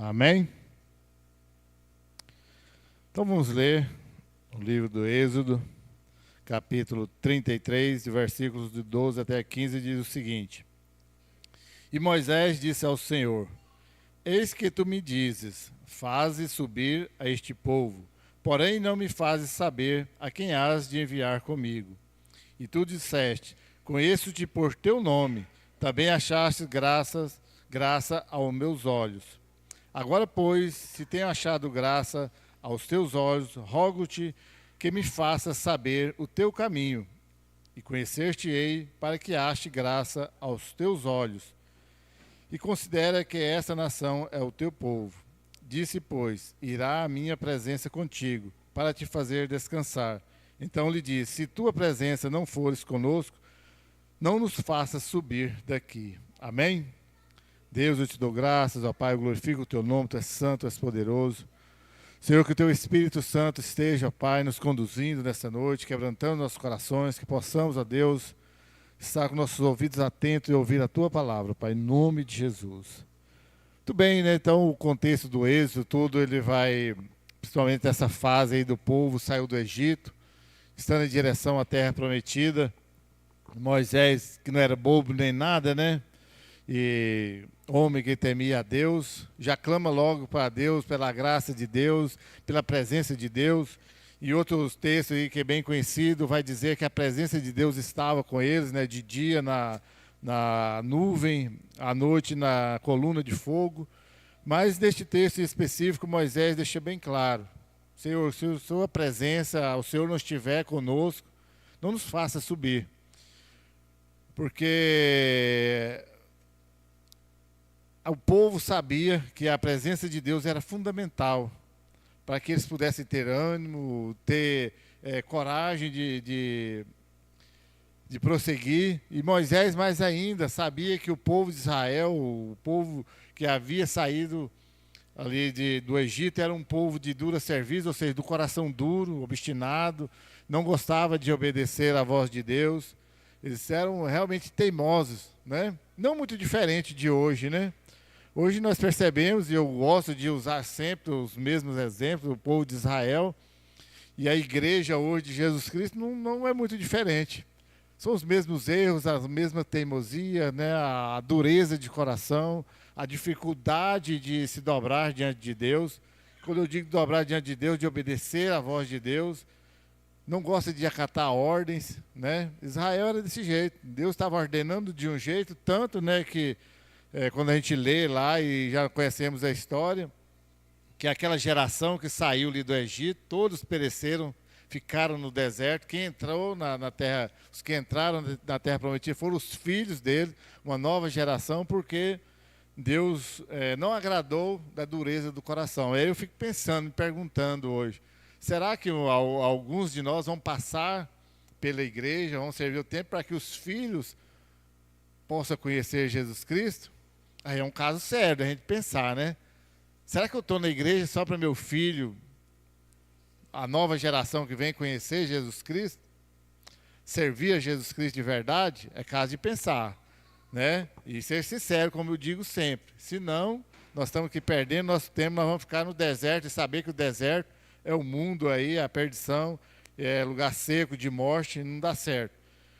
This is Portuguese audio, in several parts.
Amém? Então vamos ler o livro do Êxodo, capítulo 33, de versículos de 12 até 15, diz o seguinte: E Moisés disse ao Senhor: Eis que tu me dizes, faze subir a este povo, porém não me fazes saber a quem hás de enviar comigo. E tu disseste: Conheço-te por teu nome, também achaste graça aos meus olhos. Agora, pois, se tenho achado graça aos teus olhos, rogo-te que me faças saber o teu caminho, e conhecer-te-ei para que ache graça aos teus olhos. E considera que esta nação é o teu povo. Disse, pois, irá a minha presença contigo, para te fazer descansar. Então lhe disse: Se tua presença não fores conosco, não nos faças subir daqui. Amém? Deus, eu te dou graças, ó Pai, eu glorifico o teu nome, tu és santo, tu és poderoso. Senhor, que o teu Espírito Santo esteja, ó Pai, nos conduzindo nesta noite, quebrantando nossos corações, que possamos, ó Deus, estar com nossos ouvidos atentos e ouvir a tua palavra, Pai, em nome de Jesus. Muito bem, né? Então o contexto do êxodo, tudo, ele vai, principalmente essa fase aí do povo, saiu do Egito, estando em direção à terra prometida. Moisés, que não era bobo nem nada, né? E homem que temia a Deus, já clama logo para Deus, pela graça de Deus, pela presença de Deus. E outros textos aí que é bem conhecido, vai dizer que a presença de Deus estava com eles, né, de dia na nuvem, à noite na coluna de fogo. Mas neste texto específico, Moisés deixa bem claro: Senhor, se a sua presença, o Senhor não estiver conosco, não nos faça subir. Porque o povo sabia que a presença de Deus era fundamental para que eles pudessem ter ânimo, ter coragem de prosseguir. E Moisés, mais ainda, sabia que o povo de Israel, o povo que havia saído ali do Egito, era um povo de dura serviço, ou seja, do coração duro, obstinado, não gostava de obedecer à voz de Deus. Eles eram realmente teimosos, né? Não muito diferente de hoje, né? Hoje nós percebemos, e eu gosto de usar sempre os mesmos exemplos, o povo de Israel e a igreja hoje de Jesus Cristo não é muito diferente. São os mesmos erros, a mesma teimosia, né? A dureza de coração, a dificuldade de se dobrar diante de Deus. Quando eu digo dobrar diante de Deus, de obedecer à voz de Deus, não gosta de acatar ordens, né? Israel era desse jeito. Deus estava ordenando de um jeito, tanto, né, que quando a gente lê lá e já conhecemos a história, que aquela geração que saiu ali do Egito, todos pereceram, ficaram no deserto. Quem entrou na terra, os que entraram na terra prometida foram os filhos dele, uma nova geração, porque Deus não agradou da dureza do coração. Aí eu fico pensando, me perguntando hoje: será que alguns de nós vão passar pela igreja, vão servir o tempo para que os filhos possam conhecer Jesus Cristo? Aí é um caso sério da gente pensar, né? Será que eu estou na igreja só para meu filho, a nova geração que vem conhecer Jesus Cristo? Servir a Jesus Cristo de verdade? É caso de pensar, né? E ser sincero, como eu digo sempre. Senão, nós estamos aqui perdendo nosso tempo, nós vamos ficar no deserto e saber que o deserto é o mundo aí, a perdição, é lugar seco de morte, não dá certo.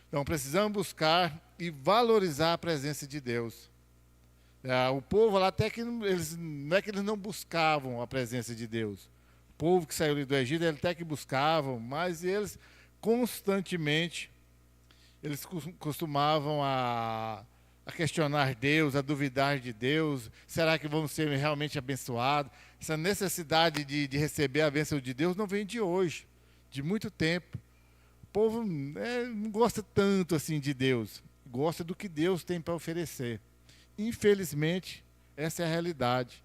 Então precisamos buscar e valorizar a presença de Deus. O povo lá, até que não é que eles não buscavam a presença de Deus. O povo que saiu do Egito, eles até que buscavam, mas eles constantemente, eles costumavam a questionar Deus, a duvidar de Deus. Será que vamos ser realmente abençoados? Essa necessidade de receber a bênção de Deus não vem de hoje, de muito tempo. O povo não gosta tanto assim de Deus, gosta do que Deus tem para oferecer. Infelizmente, essa é a realidade.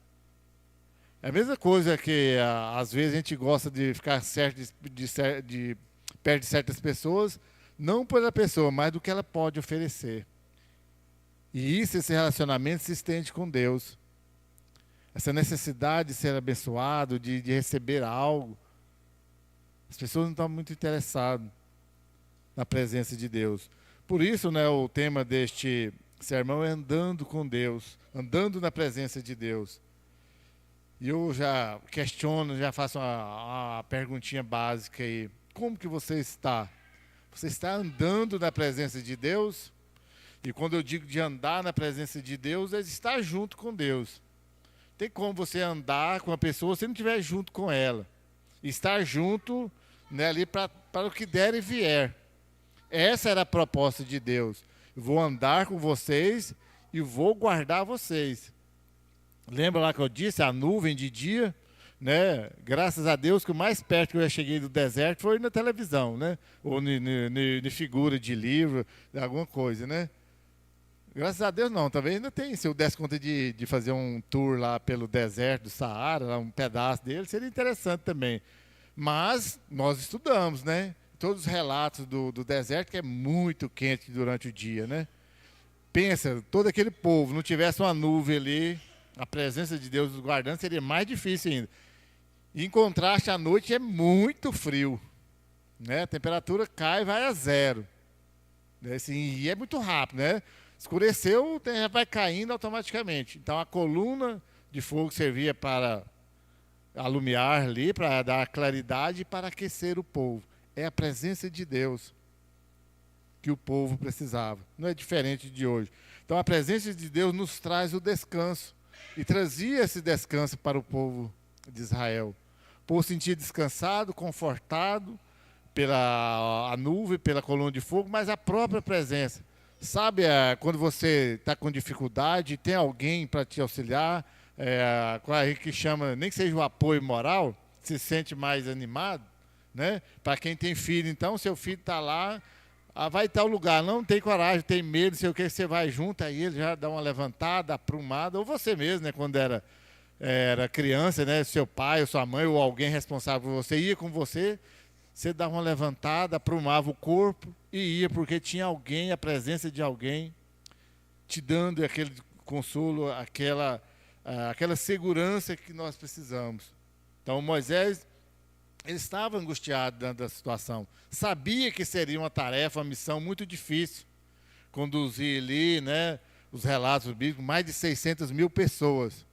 É a mesma coisa que, às vezes, a gente gosta de ficar perto de certas pessoas, não pela pessoa, mas do que ela pode oferecer. E esse relacionamento se estende com Deus. Essa necessidade de ser abençoado, de receber algo. As pessoas não estão muito interessadas na presença de Deus. Por isso, né, o tema deste sermão é andando com Deus, andando na presença de Deus. E eu já questiono, já faço uma perguntinha básica aí. Como que você está? Você está andando na presença de Deus? E quando eu digo de andar na presença de Deus, é estar junto com Deus. Tem como você andar com a pessoa se não estiver junto com ela. Estar junto, né, ali para o que der e vier. Essa era a proposta de Deus. Eu vou andar com vocês e vou guardar vocês. Lembra lá que eu disse, a nuvem de dia, né? Graças a Deus que o mais perto que eu já cheguei do deserto foi na televisão, né? Ou de figura de livro, de alguma coisa, né? Graças a Deus não, talvez ainda tem. Se eu desse conta de fazer um tour lá pelo deserto do Saara, um pedaço dele, seria interessante também. Mas nós estudamos, né? Todos os relatos do deserto, que é muito quente durante o dia, né? Pensa, todo aquele povo, não tivesse uma nuvem ali, a presença de Deus nos guardando, seria mais difícil ainda. E em contraste, à noite é muito frio, né? A temperatura cai e vai a zero. Né? Assim, e é muito rápido, né? Escureceu, já vai caindo automaticamente. Então a coluna de fogo servia para alumiar ali, para dar claridade e para aquecer o povo. É a presença de Deus que o povo precisava. Não é diferente de hoje. Então a presença de Deus nos traz o descanso. E trazia esse descanso para o povo de Israel. O povo se sentia descansado, confortado pela a nuvem, pela coluna de fogo, mas a própria presença. Sabe, quando você está com dificuldade, tem alguém para te auxiliar, que chama, nem que seja o apoio moral, se sente mais animado, né? Para quem tem filho, então, seu filho está lá, vai tal lugar, não tem coragem, tem medo, sei o que, você vai junto, aí ele já dá uma levantada, aprumada, ou você mesmo, né, quando era criança, né, seu pai ou sua mãe ou alguém responsável por você, ia com você, você dava uma levantada, aprumava o corpo e ia, porque tinha alguém, a presença de alguém, te dando aquele consolo, aquela segurança que nós precisamos. Então Moisés, ele estava angustiado dentro da situação. Sabia que seria uma tarefa, uma missão muito difícil. Conduzir ali, né, os relatos bíblicos, mais de 600 mil pessoas.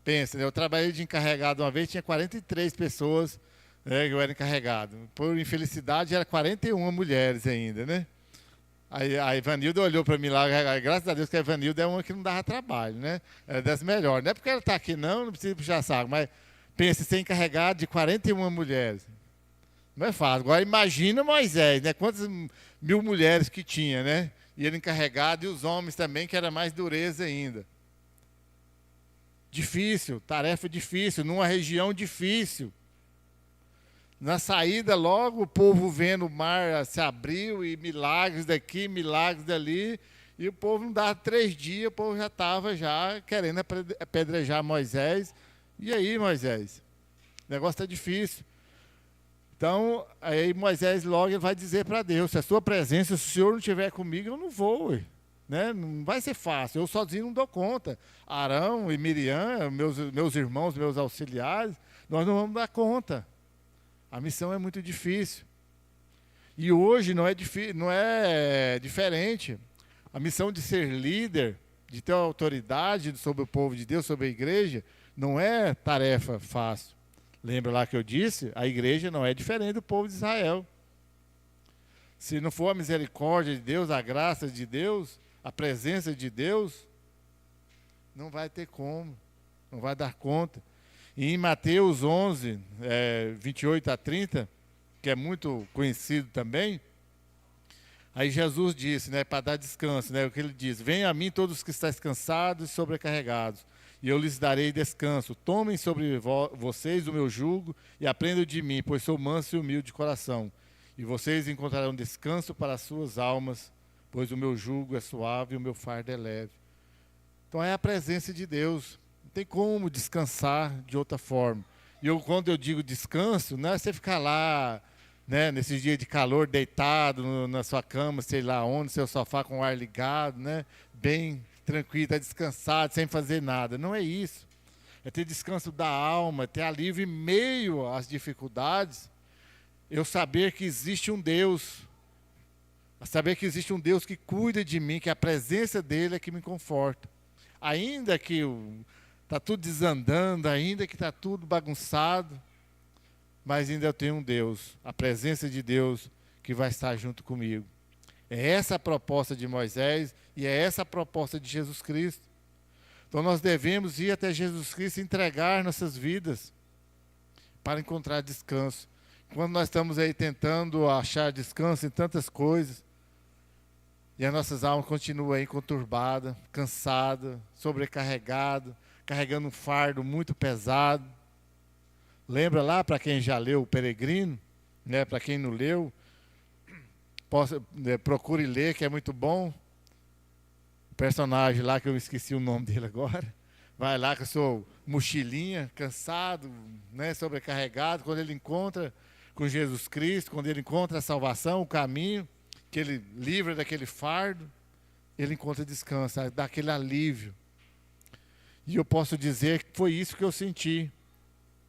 Pensa, né, eu trabalhei de encarregado uma vez, tinha 43 pessoas, né, que eu era encarregado. Por infelicidade, era 41 mulheres ainda, né? Aí a Ivanilda olhou para mim lá, graças a Deus que a Ivanilda é uma que não dava trabalho, né? É das melhores. Não é porque ela está aqui não precisa puxar saco, mas pensa, ser encarregado de 41 mulheres. Não é fácil. Agora imagina Moisés, né? Quantas mil mulheres que tinha, né? E ele encarregado, e os homens também, que era mais dureza ainda. Difícil, tarefa difícil, numa região difícil. Na saída, logo, o povo vendo o mar se abriu, e milagres daqui, milagres dali, e o povo não dava 3 dias, o povo já estava querendo apedrejar Moisés. E aí, Moisés? O negócio está difícil. Então, aí Moisés logo vai dizer para Deus, se a sua presença, se o Senhor não estiver comigo, eu não vou. Né? Não vai ser fácil, eu sozinho não dou conta. Arão e Miriam, meus irmãos, meus auxiliares, nós não vamos dar conta. A missão é muito difícil. E hoje não é diferente. A missão de ser líder, de ter autoridade sobre o povo de Deus, sobre a igreja, não é tarefa fácil. Lembra lá que eu disse? A igreja não é diferente do povo de Israel. Se não for a misericórdia de Deus, a graça de Deus, a presença de Deus, não vai ter como, não vai dar conta. E em Mateus 11, 28 a 30, que é muito conhecido também, aí Jesus disse, né, para dar descanso, né, o que ele diz: venham a mim todos que estáis cansados e sobrecarregados, e eu lhes darei descanso. Tomem sobre vocês o meu jugo e aprendam de mim, pois sou manso e humilde de coração. E vocês encontrarão descanso para as suas almas, pois o meu jugo é suave e o meu fardo é leve. Então é a presença de Deus. Não tem como descansar de outra forma. E quando eu digo descanso, não é você ficar lá, né, nesses dias de calor, deitado na sua cama, sei lá onde, seu sofá com o ar ligado, né, bem tranquilo, está descansado, sem fazer nada. Não é isso. É ter descanso da alma, ter alívio em meio às dificuldades. Eu saber que existe um Deus. Saber que existe um Deus que cuida de mim, que a presença dele é que me conforta. Ainda que está tudo desandando, ainda que está tudo bagunçado, mas ainda eu tenho um Deus, a presença de Deus que vai estar junto comigo. É essa a proposta de Moisés e é essa a proposta de Jesus Cristo. Então nós devemos ir até Jesus Cristo e entregar nossas vidas para encontrar descanso. Quando nós estamos aí tentando achar descanso em tantas coisas, e as nossas almas continuam aí conturbadas, cansadas, sobrecarregadas, carregando um fardo muito pesado. Lembra lá, para quem já leu O Peregrino, né? Para quem não leu, procure ler, que é muito bom. O personagem lá, que eu esqueci o nome dele agora, vai lá com a sua mochilinha, cansado, né? Sobrecarregado, quando ele encontra com Jesus Cristo, quando ele encontra a salvação, o caminho, que ele livra daquele fardo, ele encontra descanso, dá aquele alívio. E eu posso dizer que foi isso que eu senti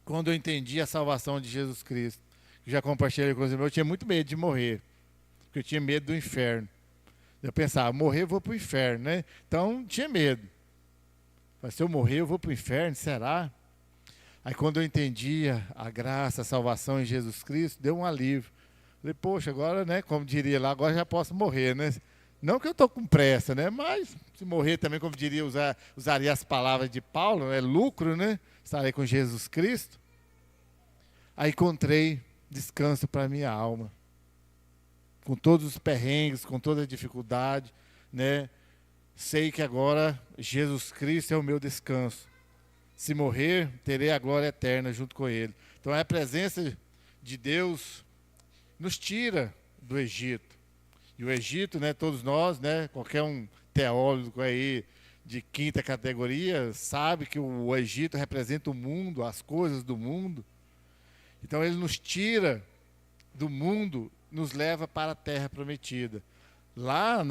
quando eu entendi a salvação de Jesus Cristo. Já compartilhei com os irmãos, eu tinha muito medo de morrer, porque eu tinha medo do inferno. Eu pensava, morrer eu vou para o inferno, né? Então, tinha medo. Mas se eu morrer, eu vou para o inferno, será? Aí quando eu entendi a graça, a salvação em Jesus Cristo, deu um alívio. Falei, poxa, agora, né, como diria lá, agora já posso morrer, né? Não que eu estou com pressa, né? Mas se morrer também, como diria, usaria as palavras de Paulo, é lucro, né? Estarei com Jesus Cristo. Aí encontrei descanso para a minha alma. Com todos os perrengues, com toda a dificuldade, né? Sei que agora Jesus Cristo é o meu descanso. Se morrer, terei a glória eterna junto com Ele. Então a presença de Deus nos tira do Egito. E o Egito, né, todos nós, né, qualquer um teólogo aí de quinta categoria, sabe que o Egito representa o mundo, as coisas do mundo. Então ele nos tira do mundo, nos leva para a terra prometida. Lá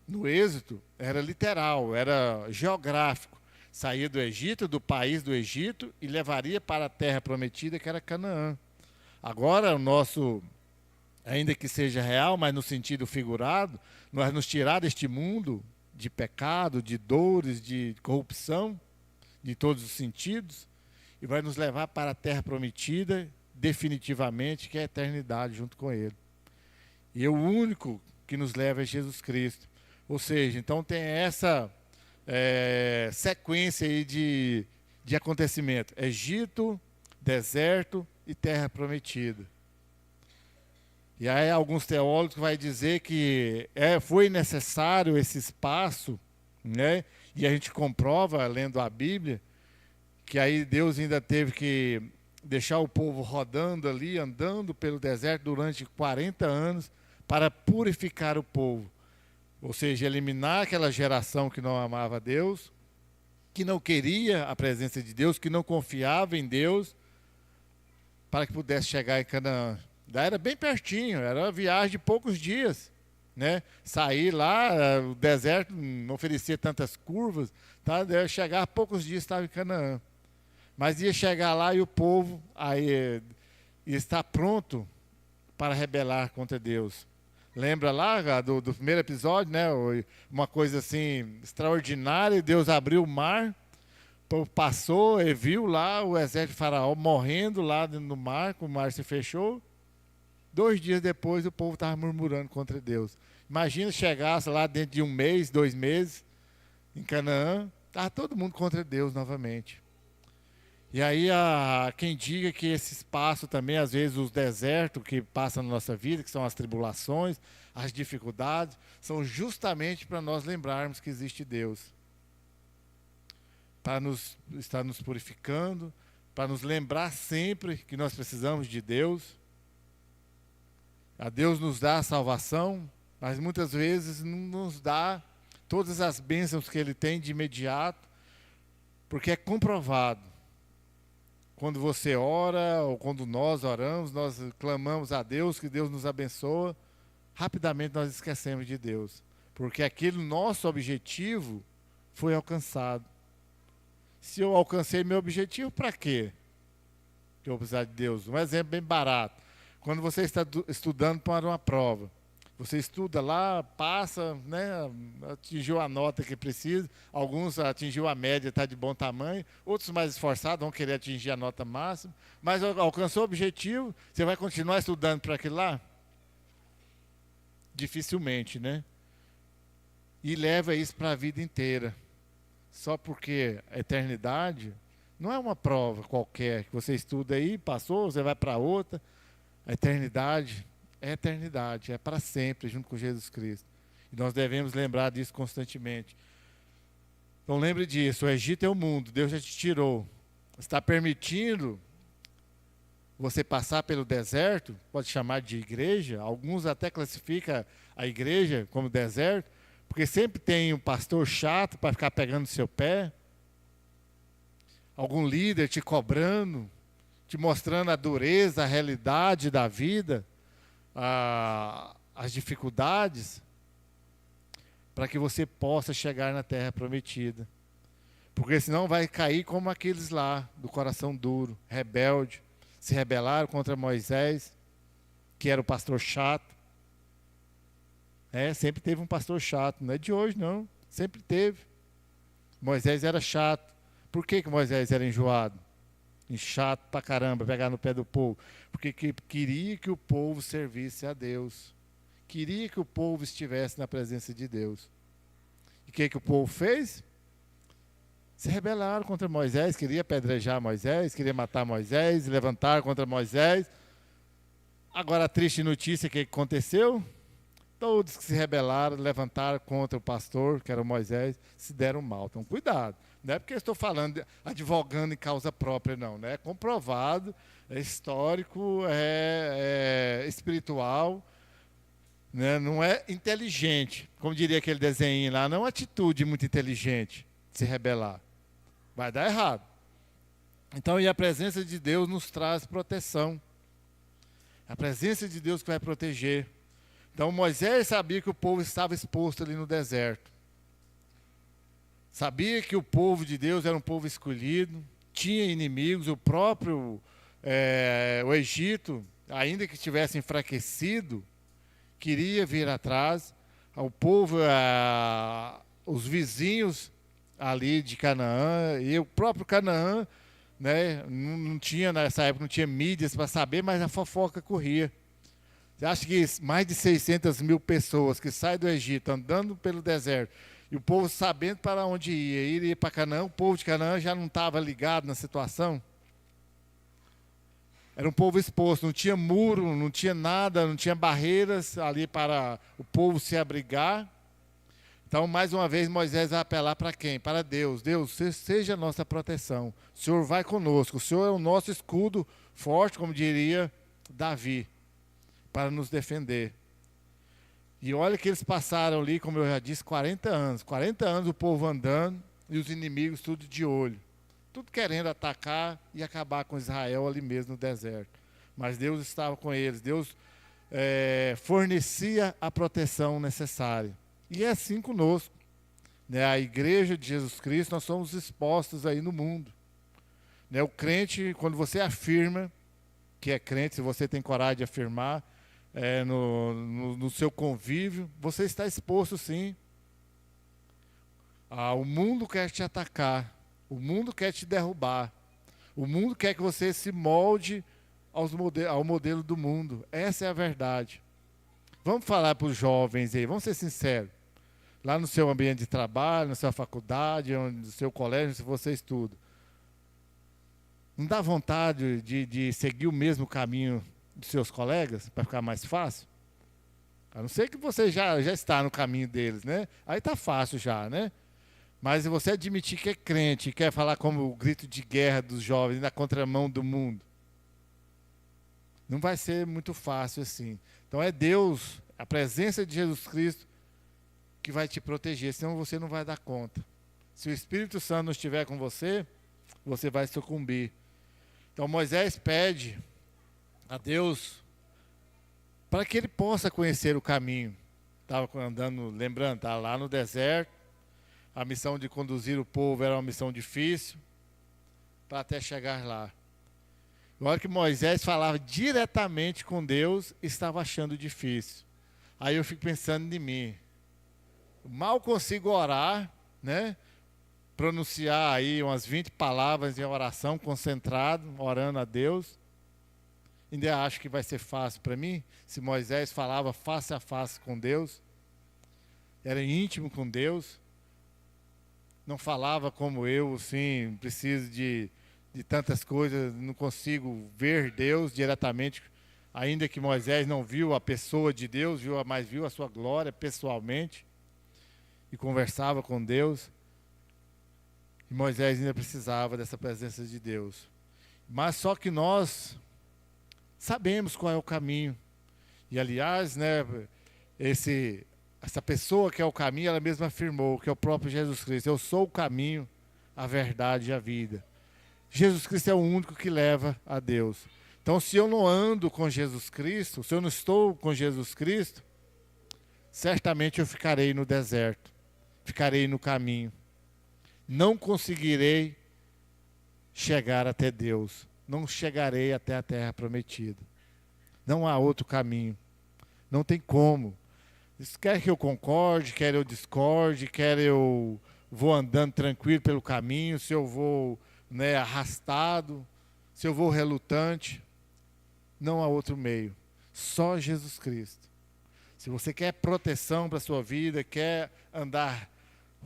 no Êxodo era literal, era geográfico. Saía do Egito, do país do Egito, e levaria para a terra prometida, que era Canaã. Agora, o nosso, ainda que seja real, mas no sentido figurado, nós nos tirar deste mundo de pecado, de dores, de corrupção, de todos os sentidos, e vai nos levar para a terra prometida, definitivamente, que é a eternidade junto com Ele. E o único que nos leva é Jesus Cristo. Ou seja, então tem essa sequência aí de acontecimento. Egito, deserto e terra prometida. E aí alguns teólogos vão dizer que foi necessário esse espaço, né? E a gente comprova, lendo a Bíblia, que aí Deus ainda teve que deixar o povo rodando ali, andando pelo deserto durante 40 anos, para purificar o povo. Ou seja, eliminar aquela geração que não amava Deus, que não queria a presença de Deus, que não confiava em Deus, para que pudesse chegar em Canaã. Daí era bem pertinho, era uma viagem de poucos dias, né? Sair lá, o deserto não oferecia tantas curvas, tá? Chegar a poucos dias estava em Canaã. Mas ia chegar lá e o povo ia estar pronto para rebelar contra Deus. Lembra lá do primeiro episódio, né? Uma coisa assim extraordinária, Deus abriu o mar, o povo passou e viu lá o exército de Faraó morrendo lá no mar, o mar se fechou. 2 dias depois o povo estava murmurando contra Deus. Imagina chegasse lá dentro de 1 mês, 2 meses, em Canaã, estava todo mundo contra Deus novamente. E aí quem diga que esse espaço também, às vezes os desertos que passam na nossa vida, que são as tribulações, as dificuldades, são justamente para nós lembrarmos que existe Deus. Para estar nos purificando, para nos lembrar sempre que nós precisamos de Deus. A Deus nos dá a salvação, mas muitas vezes não nos dá todas as bênçãos que Ele tem de imediato, porque é comprovado. Quando você ora, ou quando nós oramos, nós clamamos a Deus, que Deus nos abençoa, rapidamente nós esquecemos de Deus. Porque aquele nosso objetivo foi alcançado. Se eu alcancei meu objetivo, para quê? Que eu vou precisar de Deus. Um exemplo bem barato. Quando você está estudando para uma prova, Você estuda lá, passa, né, atingiu a nota que precisa, alguns atingiu a média, está de bom tamanho, outros mais esforçados vão querer atingir a nota máxima, mas alcançou o objetivo, você vai continuar estudando para aquilo lá? Dificilmente, né? E leva isso para a vida inteira. Só porque a eternidade não é uma prova qualquer, que você estuda aí, passou, você vai para outra. A eternidade, é para sempre, junto com Jesus Cristo. E nós devemos lembrar disso constantemente. Então lembre disso, o Egito é o mundo, Deus já te tirou. Está permitindo você passar pelo deserto, pode chamar de igreja, alguns até classificam a igreja como deserto, porque sempre tem um pastor chato para ficar pegando no seu pé, algum líder te cobrando, te mostrando a dureza, a realidade da vida, as dificuldades, para que você possa chegar na terra prometida. Porque senão vai cair como aqueles lá, do coração duro, rebelde, se rebelaram contra Moisés, que era o pastor chato. Sempre teve um pastor chato, não é de hoje não, sempre teve. Moisés era chato. Por que Moisés era enjoado? Chato pra caramba, pegar no pé do povo. Porque queria que o povo servisse a Deus. Queria que o povo estivesse na presença de Deus. E o que o povo fez? Se rebelaram contra Moisés, queria apedrejar Moisés, queria matar Moisés, levantar contra Moisés. Agora a triste notícia, o que aconteceu? Todos que se rebelaram, levantaram contra o pastor, que era o Moisés, se deram mal. Então, cuidado. Não é porque eu estou falando, advogando em causa própria, não. É comprovado, é histórico, é espiritual, né? Não é inteligente. Como diria aquele desenho lá, não é uma atitude muito inteligente se rebelar. Vai dar errado. Então, e a presença de Deus nos traz proteção. A presença de Deus que vai proteger. Então Moisés sabia que o povo estava exposto ali no deserto. Sabia que o povo de Deus era um povo escolhido, tinha inimigos, o próprio o Egito, ainda que estivesse enfraquecido, queria vir atrás. O povo, os vizinhos ali de Canaã, e o próprio Canaã, né, não tinha, nessa época não tinha mídias para saber, mas a fofoca corria. Você acha que mais de 600 mil pessoas que saem do Egito andando pelo deserto e o povo sabendo para onde ia para Canaã, o povo de Canaã já não estava ligado na situação? Era um povo exposto, não tinha muro, não tinha nada, não tinha barreiras ali para o povo se abrigar. Então, mais uma vez, Moisés vai apelar para quem? Para Deus. Deus, seja a nossa proteção. O Senhor vai conosco. O Senhor é o nosso escudo forte, como diria Davi, para nos defender. E olha que eles passaram ali, como eu já disse, 40 anos. 40 anos o povo andando e os inimigos tudo de olho. Tudo querendo atacar e acabar com Israel ali mesmo no deserto. Mas Deus estava com eles. Deus fornecia a proteção necessária. E é assim conosco. Né? A igreja de Jesus Cristo, nós somos expostos aí no mundo. Né? O crente, quando você afirma que é crente, se você tem coragem de afirmar, no seu convívio, você está exposto sim. O mundo quer te atacar, o mundo quer te derrubar, o mundo quer que você se molde ao modelo do mundo. Essa é a verdade. Vamos falar para os jovens aí, vamos ser sinceros. Lá no seu ambiente de trabalho, na sua faculdade, no seu colégio, se você estuda. Não dá vontade de seguir o mesmo caminho dos seus colegas, para ficar mais fácil? A não ser que você já está no caminho deles, né? Aí está fácil já, né? Mas se você admitir que é crente, quer falar como o grito de guerra dos jovens, na contramão do mundo, não vai ser muito fácil assim. Então é Deus, a presença de Jesus Cristo, que vai te proteger, senão você não vai dar conta. Se o Espírito Santo não estiver com você, você vai sucumbir. Então Moisés pede a Deus para que ele possa conhecer o caminho. Estava andando, lembrando, estava lá no deserto, a missão de conduzir o povo era uma missão difícil, para até chegar lá. Na hora que Moisés falava diretamente com Deus, estava achando difícil. Aí eu fico pensando em mim. Mal consigo orar, né? Pronunciar aí umas 20 palavras em oração, concentrado, orando a Deus. Ainda acho que vai ser fácil para mim, se Moisés falava face a face com Deus, era íntimo com Deus, não falava como eu, assim, preciso de tantas coisas, não consigo ver Deus diretamente, ainda que Moisés não viu a pessoa de Deus, mas viu a sua glória pessoalmente, e conversava com Deus. E Moisés ainda precisava dessa presença de Deus. Mas só que nós sabemos qual é o caminho. E aliás, né, essa pessoa que é o caminho, ela mesma afirmou, que é o próprio Jesus Cristo. Eu sou o caminho, a verdade e a vida. Jesus Cristo é o único que leva a Deus. Então, se eu não ando com Jesus Cristo, se eu não estou com Jesus Cristo, certamente eu ficarei no deserto, ficarei no caminho. Não conseguirei chegar até Deus. Não chegarei até a terra prometida. Não há outro caminho. Não tem como. Quer que eu concorde, quer eu discorde, quer eu vou andando tranquilo pelo caminho, se eu vou, né, arrastado, se eu vou relutante, não há outro meio. Só Jesus Cristo. Se você quer proteção para a sua vida, quer andar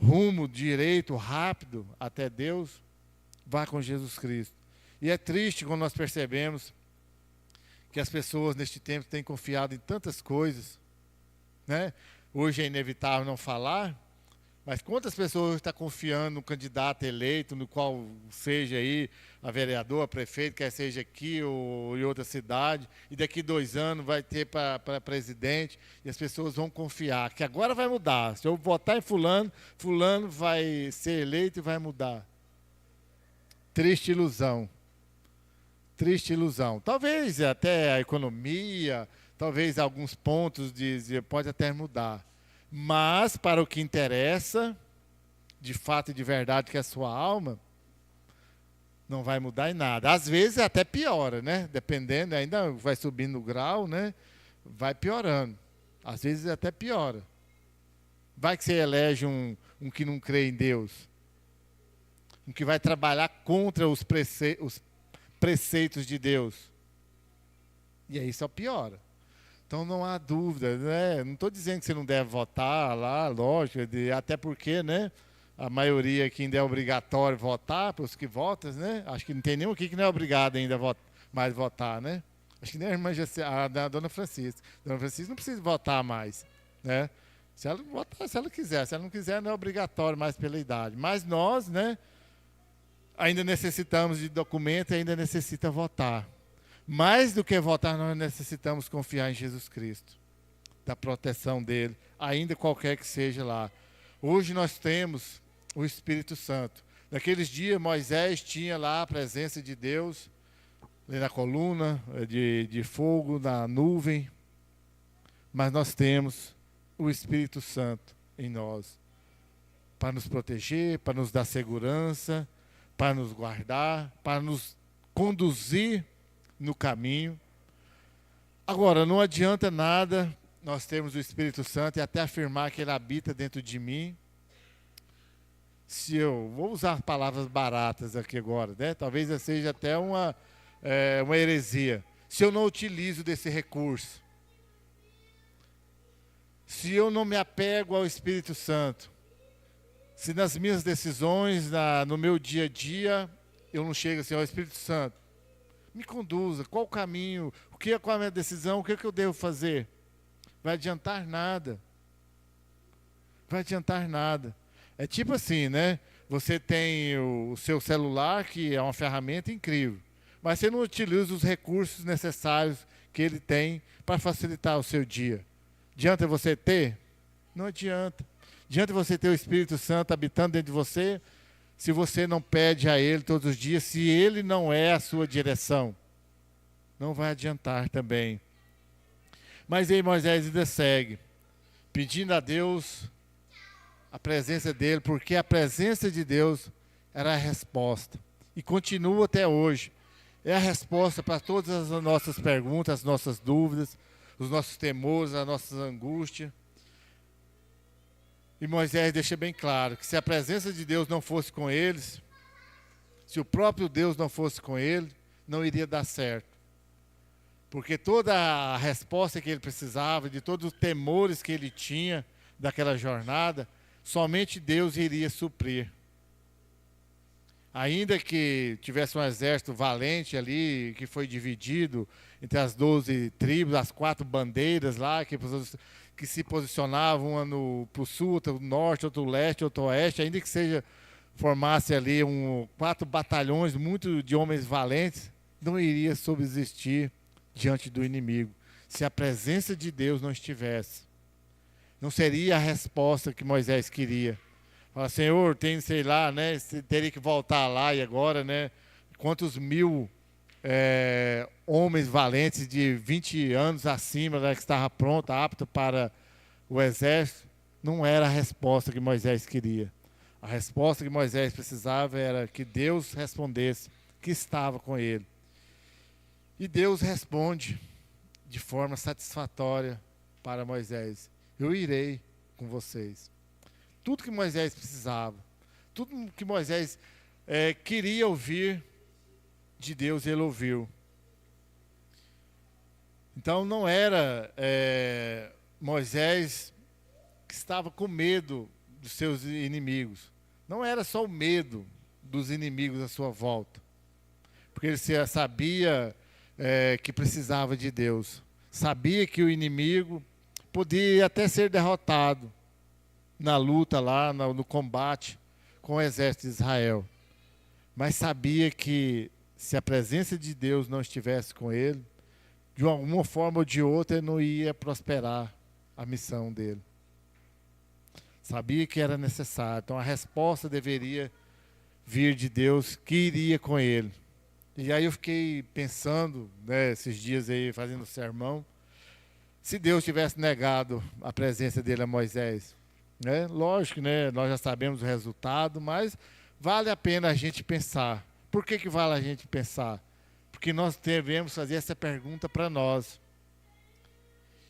rumo direito, rápido até Deus, vá com Jesus Cristo. E é triste quando nós percebemos que as pessoas neste tempo têm confiado em tantas coisas, né? Hoje é inevitável não falar, mas quantas pessoas estão confiando no candidato eleito, no qual seja aí a vereador, a prefeito, quer seja aqui ou em outra cidade, e daqui 2 anos vai ter para presidente, e as pessoas vão confiar que agora vai mudar. Se eu votar em fulano, fulano vai ser eleito e vai mudar. Triste ilusão. Triste ilusão. Talvez até a economia, talvez alguns pontos pode até mudar. Mas para o que interessa, de fato e de verdade, que é a sua alma, não vai mudar em nada. Às vezes até piora, né? Dependendo, ainda vai subindo o grau, né? Vai piorando. Às vezes até piora. Vai que você elege um que não crê em Deus. Um que vai trabalhar contra os preceitos de Deus. E aí só piora. Então não há dúvida, né? Não estou dizendo que você não deve votar lá, lógico, até porque, né? A maioria aqui ainda é obrigatório votar, para os que votam, né? Acho que não tem nenhum aqui que não é obrigado ainda a mais votar, né? Acho que nem a irmã a dona Francisca. A dona Francisca não precisa votar mais, né? Se ela votar, se ela quiser. Se ela não quiser, não é obrigatório mais pela idade. Mas nós, né? Ainda necessitamos de documento e ainda necessita votar. Mais do que votar, nós necessitamos confiar em Jesus Cristo, da proteção dele, ainda qualquer que seja lá. Hoje nós temos o Espírito Santo. Naqueles dias, Moisés tinha lá a presença de Deus, ali na coluna de fogo, na nuvem. Mas nós temos o Espírito Santo em nós, para nos proteger, para nos dar segurança, para nos guardar, para nos conduzir no caminho. Agora, não adianta nada nós termos o Espírito Santo e até afirmar que ele habita dentro de mim. Se eu vou usar palavras baratas aqui agora, né? Talvez seja até uma heresia. Se eu não utilizo desse recurso, se eu não me apego ao Espírito Santo, se nas minhas decisões, no meu dia a dia, eu não chego assim, ó, Espírito Santo, me conduza, qual o caminho, qual é a minha decisão, o que eu devo fazer? Vai adiantar nada. Vai adiantar nada. É tipo assim, né? Você tem o seu celular, que é uma ferramenta incrível, mas você não utiliza os recursos necessários que ele tem para facilitar o seu dia. Adianta você ter? Não adianta. Adianta você ter o Espírito Santo habitando dentro de você, se você não pede a Ele todos os dias, se Ele não é a sua direção. Não vai adiantar também. Mas aí Moisés ainda segue, pedindo a Deus a presença dele, porque a presença de Deus era a resposta. E continua até hoje. É a resposta para todas as nossas perguntas, as nossas dúvidas, os nossos temores, as nossas angústias. E Moisés deixa bem claro que se a presença de Deus não fosse com eles, se o próprio Deus não fosse com ele, não iria dar certo. Porque toda a resposta que ele precisava, de todos os temores que ele tinha daquela jornada, somente Deus iria suprir. Ainda que tivesse um exército valente ali, que foi dividido entre as 12 tribos, as 4 bandeiras lá, que se posicionavam, uma para o sul, outra para o norte, outra para o leste, outra para o oeste, ainda que formasse ali 4 batalhões, muito de homens valentes, não iria subsistir diante do inimigo. Se a presença de Deus não estivesse, não seria a resposta que Moisés queria. Fala, Senhor, tem, sei lá, né? Você teria que voltar lá e agora, né? Quantos mil homens valentes de 20 anos acima, né, que estava pronto, apto para o exército, não era a resposta que Moisés queria. A resposta que Moisés precisava era que Deus respondesse que estava com ele. E Deus responde de forma satisfatória para Moisés: eu irei com vocês. Tudo que Moisés precisava, tudo que Moisés queria ouvir de Deus, ele ouviu. Então não era Moisés que estava com medo dos seus inimigos. Não era só o medo dos inimigos à sua volta. Porque ele sabia que precisava de Deus. Sabia que o inimigo podia até ser derrotado na luta lá, no combate com o exército de Israel. Mas sabia que se a presença de Deus não estivesse com ele, de alguma forma ou de outra, ele não ia prosperar a missão dele. Sabia que era necessário. Então a resposta deveria vir de Deus, que iria com ele. E aí eu fiquei pensando, né, esses dias aí, fazendo sermão, se Deus tivesse negado a presença dele a Moisés. Né? Lógico, né, nós já sabemos o resultado, mas vale a pena a gente pensar. Por que vale a gente pensar? Porque nós devemos fazer essa pergunta para nós.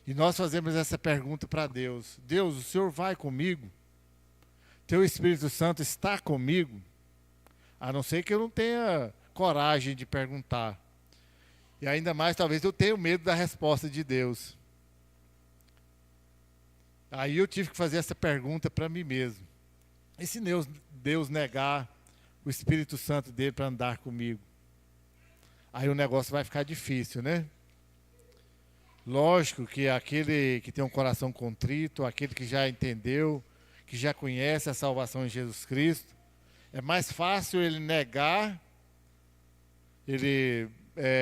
E nós fazemos essa pergunta para Deus. Deus, o Senhor vai comigo? Teu Espírito Santo está comigo? A não ser que eu não tenha coragem de perguntar. E ainda mais, talvez eu tenha medo da resposta de Deus. Aí eu tive que fazer essa pergunta para mim mesmo. E se Deus negar o Espírito Santo dele para andar comigo? Aí o negócio vai ficar difícil, né? Lógico que aquele que tem um coração contrito, aquele que já entendeu, que já conhece a salvação em Jesus Cristo, é mais fácil ele negar, ele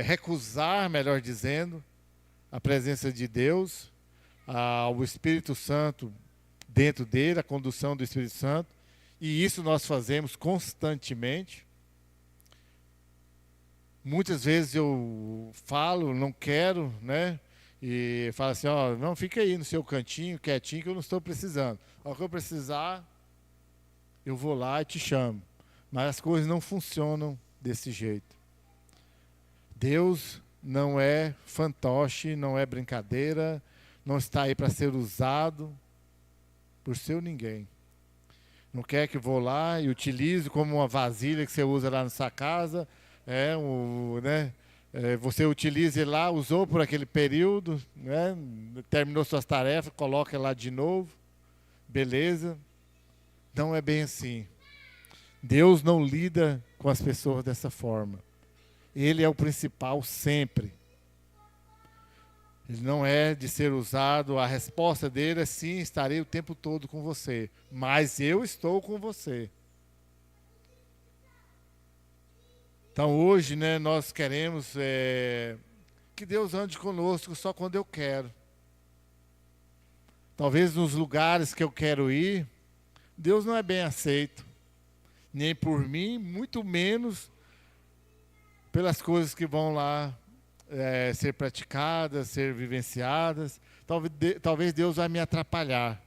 recusar, melhor dizendo, a presença de Deus, o Espírito Santo dentro dele, a condução do Espírito Santo, e isso nós fazemos constantemente. Muitas vezes eu falo, não quero, né? E falo assim, ó, não, fica aí no seu cantinho, quietinho, que eu não estou precisando. Ao que eu precisar, eu vou lá e te chamo. Mas as coisas não funcionam desse jeito. Deus não é fantoche, não é brincadeira, não está aí para ser usado por seu ninguém. Não quer que eu vou lá e utilize como uma vasilha que você usa lá na sua casa, né? Você utilize lá, usou por aquele período, né? Terminou suas tarefas, coloca lá de novo, beleza. Não é bem assim. Deus não lida com as pessoas dessa forma. Ele é o principal sempre. Ele não é de ser usado, a resposta dele é sim, estarei o tempo todo com você, mas eu estou com você. Então hoje, né, nós queremos que Deus ande conosco só quando eu quero. Talvez nos lugares que eu quero ir, Deus não é bem aceito. Nem por mim, muito menos pelas coisas que vão lá ser praticadas, ser vivenciadas. Talvez Deus vai me atrapalhar.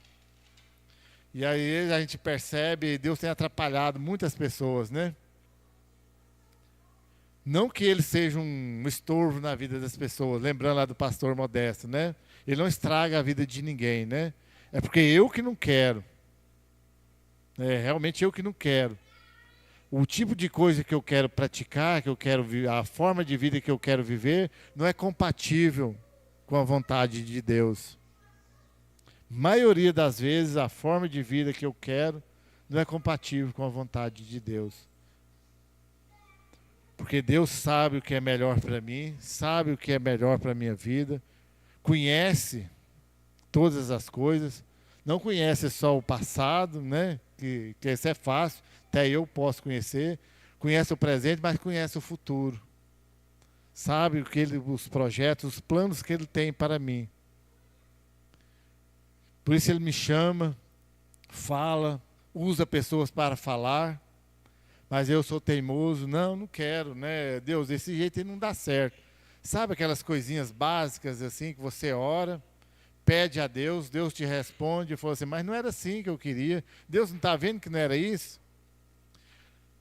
E aí a gente percebe, Deus tem atrapalhado muitas pessoas, né? Não que ele seja um estorvo na vida das pessoas, lembrando lá do pastor Modesto, né? Ele não estraga a vida de ninguém, né? É porque eu que não quero. É realmente eu que não quero. O tipo de coisa que eu quero praticar, que eu quero a forma de vida que eu quero viver, não é compatível com a vontade de Deus. Maioria das vezes, a forma de vida que eu quero não é compatível com a vontade de Deus. Porque Deus sabe o que é melhor para mim, sabe o que é melhor para a minha vida, conhece todas as coisas, não conhece só o passado, né? Que isso é fácil, até eu posso conhecer, conhece o presente, mas conhece o futuro. Sabe o que os projetos, os planos que Ele tem para mim. Por isso Ele me chama, fala, usa pessoas para falar, mas eu sou teimoso, não quero, né? Deus, desse jeito aí não dá certo. Sabe aquelas coisinhas básicas assim que você ora, pede a Deus, Deus te responde e fala assim, mas não era assim que eu queria. Deus não está vendo que não era isso?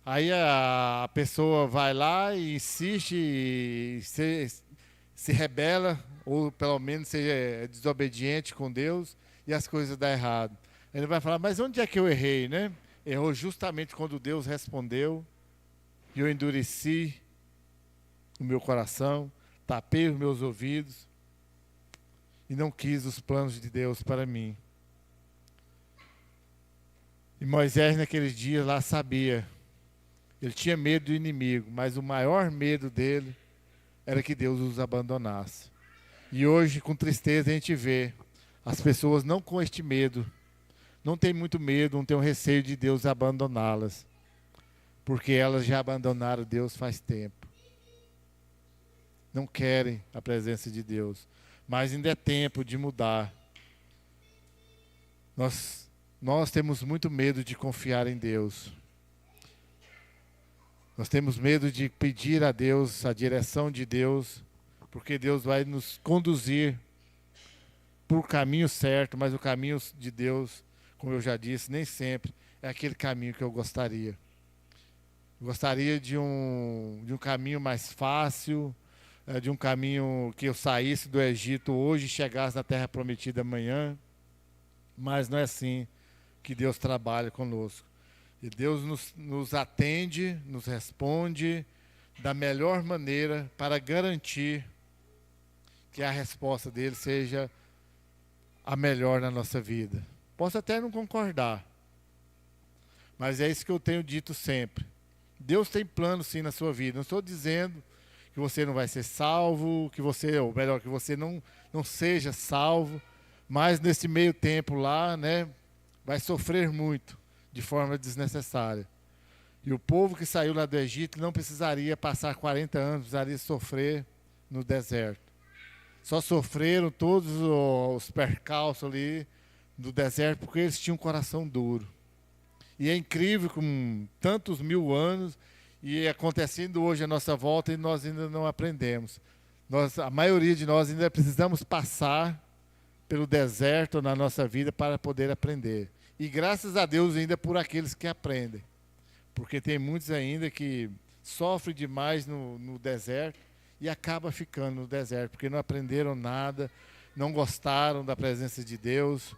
Aí a pessoa vai lá e insiste, e se rebela, ou pelo menos seja desobediente com Deus, e as coisas dão errado. Ele vai falar, mas onde é que eu errei, né? Errou justamente quando Deus respondeu, e eu endureci o meu coração, tapei os meus ouvidos, e não quis os planos de Deus para mim. E Moisés naqueles dias lá sabia, ele tinha medo do inimigo, mas o maior medo dele era que Deus os abandonasse. E hoje, com tristeza, a gente vê as pessoas não com este medo, não tem muito medo, não tem o receio de Deus abandoná-las, porque elas já abandonaram Deus faz tempo. Não querem a presença de Deus, mas ainda é tempo de mudar. Nós temos muito medo de confiar em Deus. Nós temos medo de pedir a Deus a direção de Deus, porque Deus vai nos conduzir por o caminho certo, mas o caminho de Deus, como eu já disse, nem sempre é aquele caminho que eu gostaria. Eu gostaria de um caminho mais fácil, de um caminho que eu saísse do Egito hoje e chegasse na Terra Prometida amanhã, mas não é assim que Deus trabalha conosco. E Deus nos atende, nos responde da melhor maneira para garantir que a resposta dele seja a melhor na nossa vida. Posso até não concordar, mas é isso que eu tenho dito sempre. Deus tem plano sim na sua vida. Não estou dizendo que você não vai ser salvo, ou melhor, que você não seja salvo, mas nesse meio tempo lá, né, vai sofrer muito de forma desnecessária. E o povo que saiu lá do Egito não precisaria passar 40 anos, precisaria sofrer no deserto. Só sofreram todos os percalços ali do deserto porque eles tinham um coração duro. E é incrível com tantos 1000 anos e acontecendo hoje à nossa volta e nós ainda não aprendemos. A maioria de nós ainda precisamos passar pelo deserto na nossa vida para poder aprender. E graças a Deus ainda por aqueles que aprendem. Porque tem muitos ainda que sofrem demais no deserto e acabam ficando no deserto, porque não aprenderam nada, não gostaram da presença de Deus,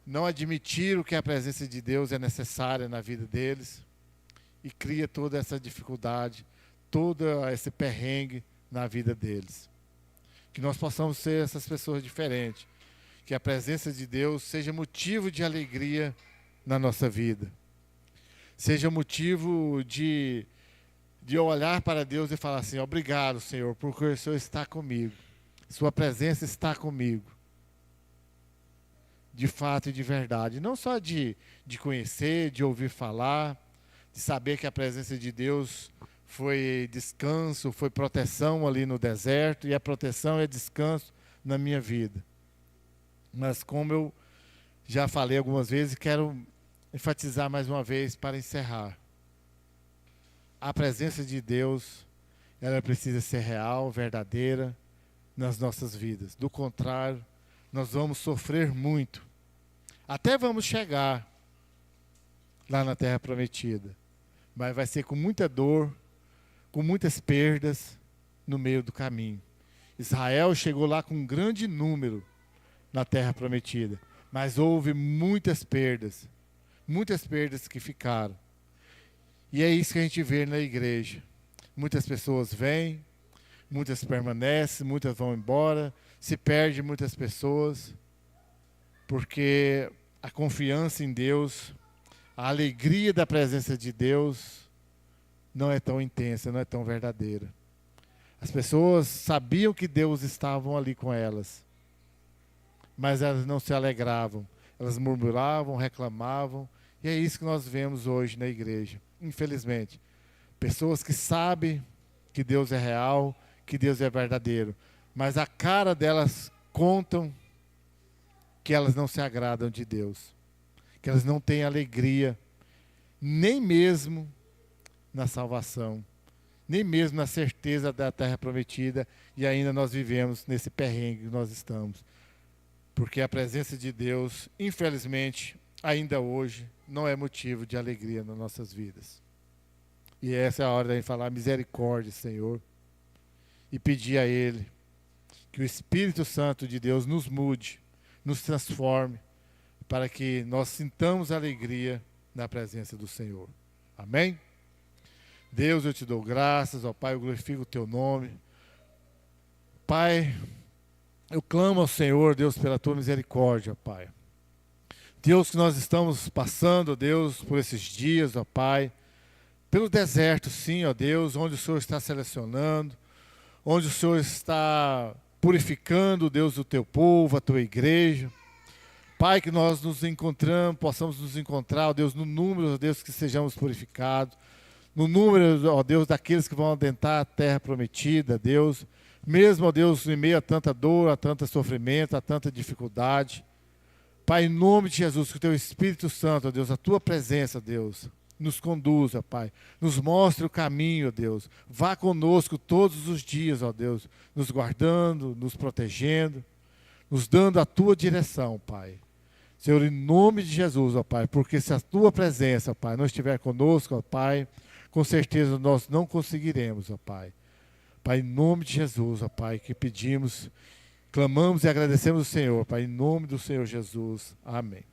não admitiram que a presença de Deus é necessária na vida deles e cria toda essa dificuldade, todo esse perrengue na vida deles. Que nós possamos ser essas pessoas diferentes. Que a presença de Deus seja motivo de alegria na nossa vida. Seja motivo de olhar para Deus e falar assim, obrigado, Senhor, porque o Senhor está comigo. Sua presença está comigo. De fato e de verdade. Não só de conhecer, de ouvir falar, de saber que a presença de Deus foi descanso, foi proteção ali no deserto, e a proteção é descanso na minha vida. Mas como eu já falei algumas vezes, quero enfatizar mais uma vez para encerrar. A presença de Deus, ela precisa ser real, verdadeira nas nossas vidas. Do contrário, nós vamos sofrer muito. Até vamos chegar lá na Terra Prometida. Mas vai ser com muita dor, com muitas perdas no meio do caminho. Israel chegou lá com um grande número, na terra prometida. Mas houve muitas perdas que ficaram. E é isso que a gente vê na igreja. Muitas pessoas vêm, muitas permanecem, muitas vão embora, se perde muitas pessoas, porque a confiança em Deus, a alegria da presença de Deus não é tão intensa, não é tão verdadeira. As pessoas sabiam que Deus estava ali com elas, mas elas não se alegravam. Elas murmuravam, reclamavam, e é isso que nós vemos hoje na igreja, infelizmente. Pessoas que sabem que Deus é real, que Deus é verdadeiro, mas a cara delas contam que elas não se agradam de Deus, que elas não têm alegria, nem mesmo na salvação, nem mesmo na certeza da terra prometida, e ainda nós vivemos nesse perrengue que nós estamos. Porque a presença de Deus, infelizmente, ainda hoje, não é motivo de alegria nas nossas vidas. E essa é a hora de falar misericórdia, Senhor, e pedir a Ele que o Espírito Santo de Deus nos mude, nos transforme, para que nós sintamos alegria na presença do Senhor. Amém? Deus, eu te dou graças, ó Pai, eu glorifico o teu nome. Pai, eu clamo ao Senhor, Deus, pela tua misericórdia, Pai. Deus, que nós estamos passando, Deus, por esses dias, ó Pai, pelo deserto, sim, ó Deus, onde o Senhor está selecionando, onde o Senhor está purificando, Deus, o teu povo, a tua igreja. Pai, que nós nos encontramos, possamos nos encontrar, ó Deus, no número, ó Deus, que sejamos purificados, no número, ó Deus, daqueles que vão adentrar a terra prometida, Deus, mesmo, ó Deus, em meio a tanta dor, a tanto sofrimento, a tanta dificuldade. Pai, em nome de Jesus, que o teu Espírito Santo, ó Deus, a tua presença, Deus, nos conduza, Pai. Nos mostre o caminho, ó Deus. Vá conosco todos os dias, ó Deus, nos guardando, nos protegendo, nos dando a tua direção, Pai. Senhor, em nome de Jesus, ó Pai, porque se a tua presença, ó Pai, não estiver conosco, ó Pai, com certeza nós não conseguiremos, ó Pai. Pai, em nome de Jesus, ó Pai, que pedimos, clamamos e agradecemos ao Senhor, Pai, em nome do Senhor Jesus. Amém.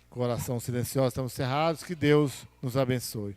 Coração silencioso, estamos cerrados, que Deus nos abençoe.